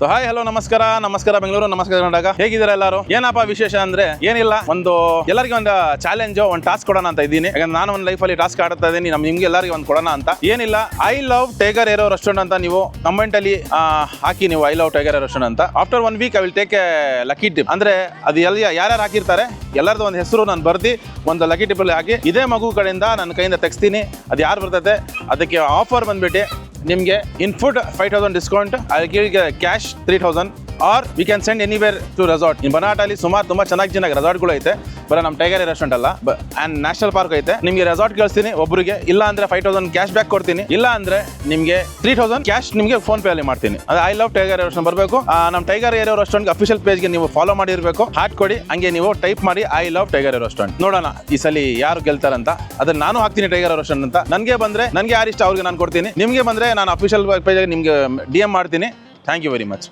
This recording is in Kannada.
ಸೊ ಹಾಯ್ ಹಲೋ ನಮಸ್ಕಾರ ಬೆಂಗಳೂರು, ನಮಸ್ಕಾರ ಕರ್ನಾಟಕ. ಹೇಗಿದ್ದೀರಾ ಎಲ್ಲರೂ? ಏನಪ್ಪಾ ವಿಶೇಷ ಅಂದ್ರೆ ಏನಿಲ್ಲ, ಎಲ್ಲರಿಗೂ ಒಂದು ಚಾಲೆಂಜ್, ಒಂದು ಟಾಸ್ಕ್ ಕೊಡೋಣ ಅಂತ ಇದ್ದೀನಿ. ಯಾಕಂದ್ರೆ ನಾನು ಒಂದು ಲೈಫಲ್ಲಿ ಟಾಸ್ಕ್ ಆಡ್ತಾ ಇದ್ದೀನಿ, ನಿಮ್ಗೆ ಎಲ್ಲರಿಗೂ ಒಂದು ಕೊಡೋಣ ಅಂತ. ಏನಿಲ್ಲ, I love tiger aero restaurant ಅಂತ ನೀವು ಕಮೆಂಟ್ ಅಲ್ಲಿ ಹಾಕಿ, ನೀವು I love tiger aero restaurant ಅಂತ. After 1 week I will take a lucky dip. ಅಂದ್ರೆ ಅದು ಯಾರ್ಯಾರು ಹಾಕಿರ್ತಾರೆ ಎಲ್ಲರದ್ದು ಒಂದು ಹೆಸರು ನಾನು ಬರ್ದಿ ಒಂದು ಲಕ್ಕಿ ಟಿಪ್ ಅಲ್ಲಿ ಹಾಕಿ, ಇದೇ ಮಗು ಕಡೆಯಿಂದ ನನ್ನ ಕೈಯಿಂದ ತೆಗಿಸ್ತೀನಿ. ಅದು ಯಾರು ಬರ್ತೈತೆ ಅದಕ್ಕೆ ಆಫರ್ ಬಂದ್ಬಿಟ್ಟು ನಿಮಗೆ in food 5,000 discount, I give cash 3,000 or we can send anywhere to resort. In ಬನಾಟಲ್ಲಿ ಸುಮಾರು ತುಂಬಾ ಚೆನ್ನಾಗಿ ರೆಸಾರ್ಟ್ಗಳು ಐತೆ. ಬರೀ ನಮ್ಮ ಟೈಗರ್ ರೆಸ್ಟೋರೆಂಟ್ ಅಲ್ಲ, ಆ್ಯಂಡ್ ನ್ಯಾಷನಲ್ ಪಾರ್ಕ್ ಐತೆ. ನಿಮಗೆ ರೆಸಾರ್ಟ್ ಕಳಿಸ್ತೀನಿ ಒಬ್ಬರಿಗೆ, ಇಲ್ಲ ಅಂದ್ರೆ 5,000 ಕ್ಯಾಶ್ ಬ್ಯಾಕ್ ಕೊಡ್ತೀನಿ, ಇಲ್ಲ ಅಂದ್ರೆ ನಿಮಗೆ 3,000 ಕ್ಯಾಶ್ ನಿಮಗೆ ಫೋನ್ ಪೇ ಅಲ್ಲಿ ಮಾಡ್ತೀನಿ. ಅದು ಐ ಲವ್ ಟೈಗರ್ ರೆಸ್ಟೋರೆಂಟ್ ಬರಬೇಕು. ನಮ್ಮ ಟೈಗರ್ ಏರೋ ರೆಸ್ಟೋರೆಂಟ್ ಅಫಿಷಿಯಲ್ ಪೇಜ್ಗೆ ನೀವು ಫಾಲೋ ಮಾಡಿರಬೇಕು, ಹಾಟ್ ಕೊಡಿ, ಹಂಗೆ ನೀವು ಟೈಪ್ ಮಾಡಿ ಐ ಲವ್ ಟೈಗರ್ ರೆಸ್ಟೋರೆಂಟ್. ನೋಡೋಣ ಈ ಸಲ ಯಾರು ಗೆಲ್ತಾರಂತ. ಅದನ್ನ ನಾನು ಹಾಕ್ತೀನಿ ಟೈಗರ್ ರೆಸ್ಟೋರೆಂಟ್ ಅಂತ. ನನಗೆ ಬಂದ್ರೆ ನನಗೆ ಯಾರು ಇಷ್ಟ ಅವ್ರಿಗೆ ನಾನು ಕೊಡ್ತೀನಿ, ನಿಮಗೆ ಬಂದ್ರೆ ನಾನು ಅಫಿಷಿಯಲ್ ಪೇಜ್ ನಿಮಗೆ DM ಮಾಡ್ತೀನಿ. Thank you very much.